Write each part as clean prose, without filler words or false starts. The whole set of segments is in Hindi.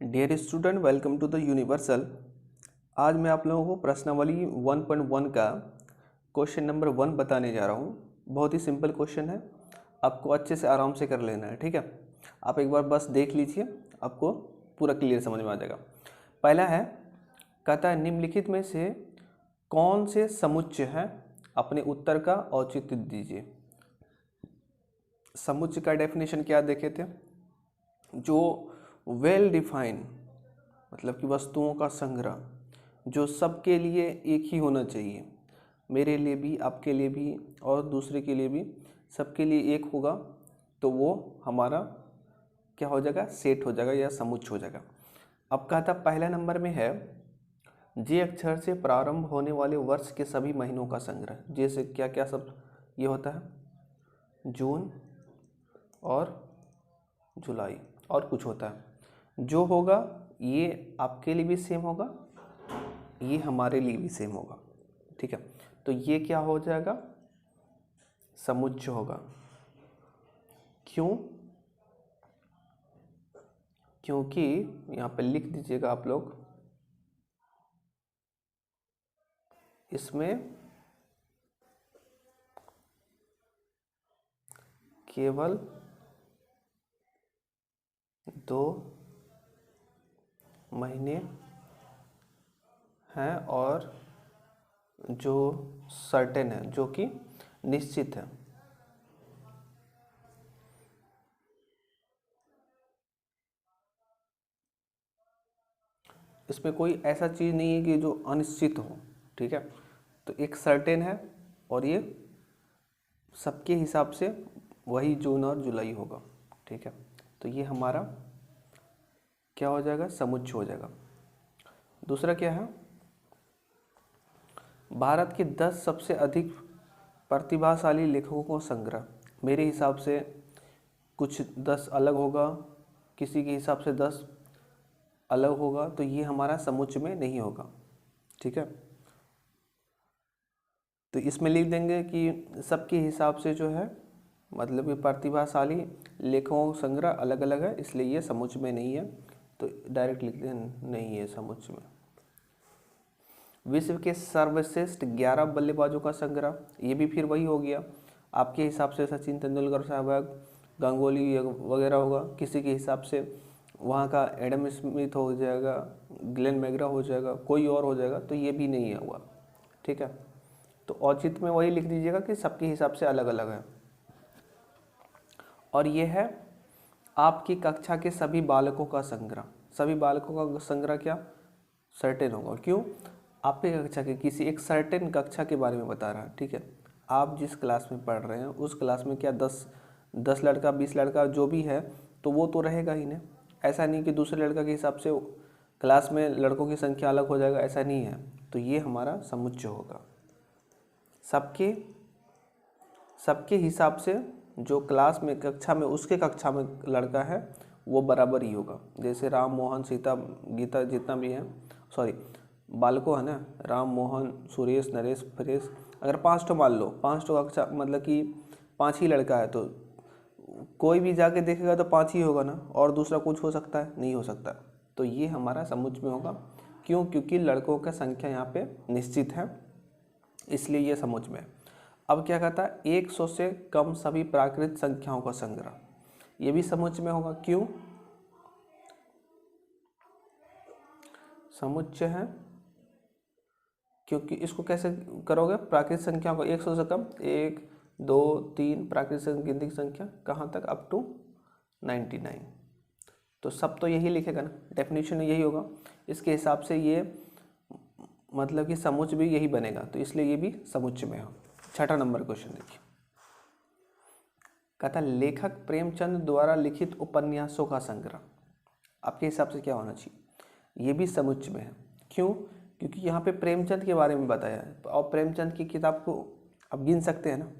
Dear student, welcome to the universal. आज मैं आप लोगों को प्रश्नावली 1.1 का क्वेश्चन नंबर 1 बताने जा रहा हूँ। बहुत ही सिंपल क्वेश्चन है, आपको अच्छे से आराम से कर लेना है। ठीक है, आप एक बार बस देख लीजिए, आपको पूरा क्लियर समझ में आ जाएगा। पहला है, कहता है निम्नलिखित में से कौन से समुच्चय हैं, अपने उत्तर का औचित्य दीजिए। समुच्चय का डेफिनेशन क्या देखे थे? जो वेल डिफाइन मतलब कि वस्तुओं का संग्रह जो सबके लिए एक ही होना चाहिए, मेरे लिए भी, आपके लिए भी और दूसरे के लिए भी, सबके लिए एक होगा, तो वो हमारा क्या हो जाएगा? सेट हो जाएगा या समुच्चय हो जाएगा। अब कहता पहला नंबर में है, जे अक्षर से प्रारंभ होने वाले वर्ष के सभी महीनों का संग्रह। जैसे क्या क्या सब ये होता है? जून और जुलाई और कुछ होता है। जो होगा ये आपके लिए भी सेम होगा, ये हमारे लिए भी सेम होगा। ठीक है, तो ये क्या हो जाएगा? समुच्चय होगा। क्यों? क्योंकि यहाँ पे लिख दीजिएगा आप लोग, इसमें केवल 2 महीने हैं और जो सर्टेन है, जो कि निश्चित है। इसमें कोई ऐसा चीज़ नहीं है कि जो अनिश्चित हो। ठीक है, तो एक सर्टेन है और ये सबके हिसाब से वही जून और जुलाई होगा। ठीक है, तो ये हमारा क्या हो जाएगा? समुच्चय हो जाएगा। दूसरा क्या है? भारत के 10 सबसे अधिक प्रतिभाशाली लेखकों को संग्रह। मेरे हिसाब से कुछ 10 अलग होगा, किसी के हिसाब से 10 अलग होगा, तो ये हमारा समुच्चय में नहीं होगा। ठीक है, तो इसमें लिख देंगे कि सबके हिसाब से जो है, मतलब कि प्रतिभाशाली लेखकों का संग्रह अलग अलग है, इसलिए ये समुच्चय में नहीं है। तो डायरेक्ट लिख दें नहीं है समुच्चय में। विश्व के सर्वश्रेष्ठ 11 बल्लेबाजों का संग्रह, ये भी फिर वही हो गया। आपके हिसाब से सचिन तेंदुलकर, सहवाग, गांगुली वगैरह होगा, किसी के हिसाब से वहाँ का एडम स्मिथ हो जाएगा, ग्लेन मैग्रा हो जाएगा, कोई और हो जाएगा, तो ये भी नहीं है हुआ। ठीक है, तो औचित्य में वही लिख दीजिएगा कि सबके हिसाब से अलग अलग है। और ये है आपकी कक्षा के सभी बालकों का संग्रह। सभी बालकों का संग्रह क्या? सर्टेन होगा। क्यों? आपकी कक्षा के किसी एक सर्टेन कक्षा के बारे में बता रहा है। ठीक है, आप जिस क्लास में पढ़ रहे हैं उस क्लास में क्या 10 लड़का 20 लड़का जो भी है, तो वो तो रहेगा ही नहीं। ऐसा नहीं कि दूसरे लड़का के हिसाब से क्लास में लड़कों की संख्या अलग हो जाएगा, ऐसा नहीं है। तो ये हमारा समुच्चय होगा। सबके हिसाब से जो क्लास में, कक्षा में, उसके कक्षा में लड़का है वो बराबर ही होगा। जैसे राम, मोहन, सीता, गीता, जितना भी है, सॉरी बालकों है ना, राम, मोहन, सुरेश, नरेश, परेश, अगर 5 मान लो, 5 कक्षा मतलब कि 5 ही लड़का है, तो कोई भी जाके देखेगा तो 5 ही होगा ना, और दूसरा कुछ हो सकता है? नहीं हो सकता। तो ये हमारा समुच्चय में होगा। क्यों? क्योंकि लड़कों की संख्या यहाँ पे निश्चित है, इसलिए ये समुच्चय में है। अब क्या कहता है? 100 से कम सभी प्राकृत संख्याओं का संग्रह, ये भी समुच्चय में होगा। क्यों? समुच्चय है क्योंकि इसको कैसे करोगे? प्राकृत संख्याओं को 100 से कम, 1 2 3 प्राकृत गिनती की संख्या कहाँ तक? Up to 99। तो सब तो यही लिखेगा ना, डेफिनेशन यही होगा। इसके हिसाब से ये मतलब कि समुच्चय भी यही बनेगा, तो इसलिए ये भी समुच्चय में हो। छठा नंबर क्वेश्चन देखिए, कहता लेखक प्रेमचंद द्वारा लिखित उपन्यासों का संग्रह। आपके हिसाब से क्या होना चाहिए? ये भी समुच्चय में है। क्यों? क्योंकि यहाँ पे प्रेमचंद के बारे में बताया है, और प्रेमचंद की किताब को आप गिन सकते हैं ना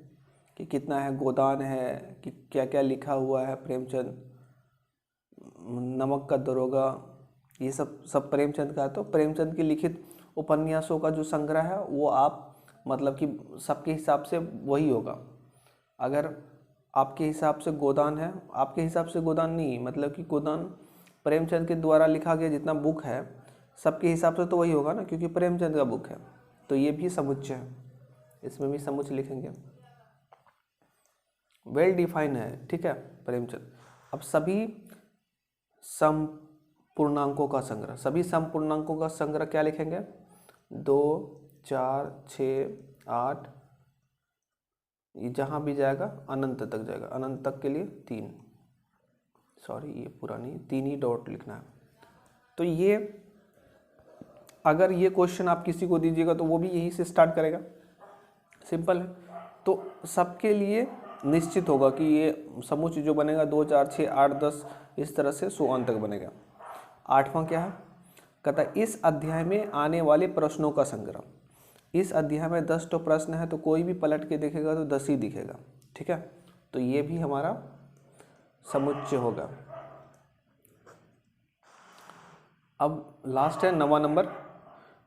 कि कितना है, गोदान है, कि क्या क्या लिखा हुआ है प्रेमचंद, नमक का दरोगा, ये सब प्रेमचंद का है। तो प्रेमचंद की लिखित उपन्यासों का जो संग्रह है वो आप मतलब कि सबके हिसाब से वही होगा। अगर आपके हिसाब से गोदान है, आपके हिसाब से गोदान नहीं, मतलब कि गोदान प्रेमचंद के द्वारा लिखा गया जितना बुक है सबके हिसाब से तो वही होगा ना, क्योंकि प्रेमचंद का बुक है। तो ये भी समुच्चय है, इसमें भी समुच्चय लिखेंगे। वेल डिफाइन है, ठीक है, प्रेमचंद। अब सभी समपूर्णांकों का संग्रह, सभी समपूर्णांकों का संग्रह क्या लिखेंगे? 2, 4, 6, 8, ये जहाँ भी जाएगा अनंत तक जाएगा। अनंत तक के लिए 3, सॉरी ये पूरा नहीं, 3 ही डॉट लिखना है। तो ये अगर ये क्वेश्चन आप किसी को दीजिएगा तो वो भी यही से स्टार्ट करेगा, सिंपल है। तो सबके लिए निश्चित होगा कि ये समुच्चय जो बनेगा 2, 4, 6, 8, 10 इस तरह से 100 अंक तक बनेगा। 8वां क्या है? कहता है इस अध्याय में आने वाले प्रश्नों का संग्रह। इस अध्याय में 10 तो प्रश्न है, तो कोई भी पलट के देखेगा तो 10 ही दिखेगा, ठीक है। तो ये भी हमारा समुच्चय होगा। अब लास्ट है 9वां नंबर,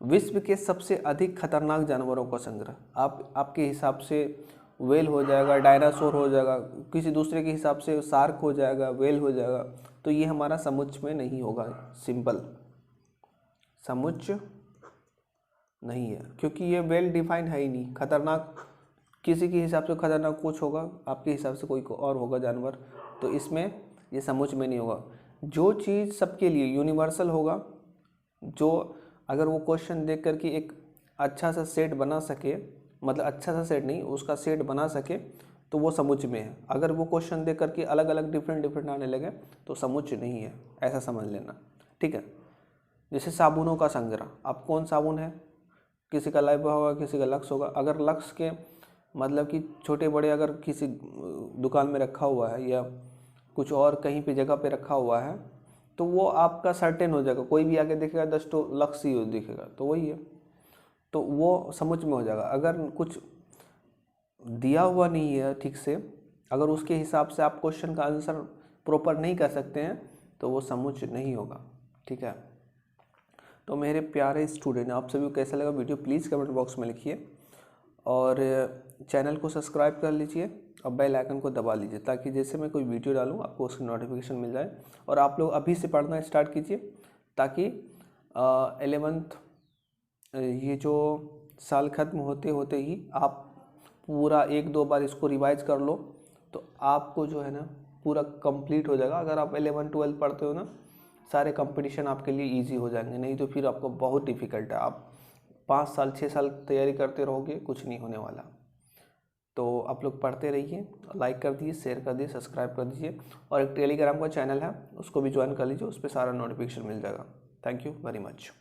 विश्व के सबसे अधिक खतरनाक जानवरों का संग्रह। आपके हिसाब से वेल हो जाएगा, डायनासोर हो जाएगा, किसी दूसरे के हिसाब से शार्क हो जाएगा, वेल हो जाएगा। तो ये हमारा समुच्चय में नहीं होगा, सिंपल समुच्चय नहीं है, क्योंकि ये वेल डिफाइन है ही नहीं। खतरनाक किसी के हिसाब से खतरनाक कुछ होगा, आपके हिसाब से कोई और होगा जानवर, तो इसमें ये समुच्चय में नहीं होगा। जो चीज़ सबके लिए यूनिवर्सल होगा, जो अगर वो क्वेश्चन देख कर के एक अच्छा सा सेट बना सके, मतलब अच्छा सा सेट नहीं, उसका सेट बना सके, तो वो समुच्चय में है। अगर वो क्वेश्चन देख कर के अलग अलग डिफरेंट आने लगे तो समुच्चय नहीं है, ऐसा समझ लेना, ठीक है। जैसे साबुनों का संग्रह, अब कौन साबुन है, किसी का लाइफ होगा, किसी का लक्स होगा। अगर लक्स के मतलब कि छोटे बड़े अगर किसी दुकान में रखा हुआ है या कुछ और कहीं पे जगह पे रखा हुआ है, तो वो आपका सर्टेन हो जाएगा। कोई भी आगे देखेगा 10 तो लक्स ही दिखेगा, तो वही है, तो वो समुच्चय में हो जाएगा। अगर कुछ दिया हुआ नहीं है ठीक से, अगर उसके हिसाब से आप क्वेश्चन का आंसर प्रॉपर नहीं कर सकते हैं, तो वो समुच्चय नहीं होगा, ठीक है। तो मेरे प्यारे स्टूडेंट, आप सभी को कैसा लगा वीडियो प्लीज़ कमेंट बॉक्स में लिखिए, और चैनल को सब्सक्राइब कर लीजिए और बेल आइकन को दबा लीजिए, ताकि जैसे मैं कोई वीडियो डालूँ आपको उसकी नोटिफिकेशन मिल जाए। और आप लोग अभी से पढ़ना स्टार्ट कीजिए, ताकि 11th ये जो साल ख़त्म होते होते ही आप पूरा 1-2 बार इसको रिवाइज कर लो, तो आपको जो है ना पूरा कंप्लीट हो जाएगा। अगर आप 11-12 पढ़ते हो ना, सारे कंपटीशन आपके लिए इजी हो जाएंगे, नहीं तो फिर आपको बहुत डिफ़िकल्ट है। आप 5 साल 6 साल तैयारी करते रहोगे, कुछ नहीं होने वाला। तो आप लोग पढ़ते रहिए, लाइक कर दीजिए, शेयर कर दीजिए, सब्सक्राइब कर दीजिए, और एक टेलीग्राम का चैनल है उसको भी ज्वाइन कर लीजिए, उस पर सारा नोटिफिकेशन मिल जाएगा। Thank you very much.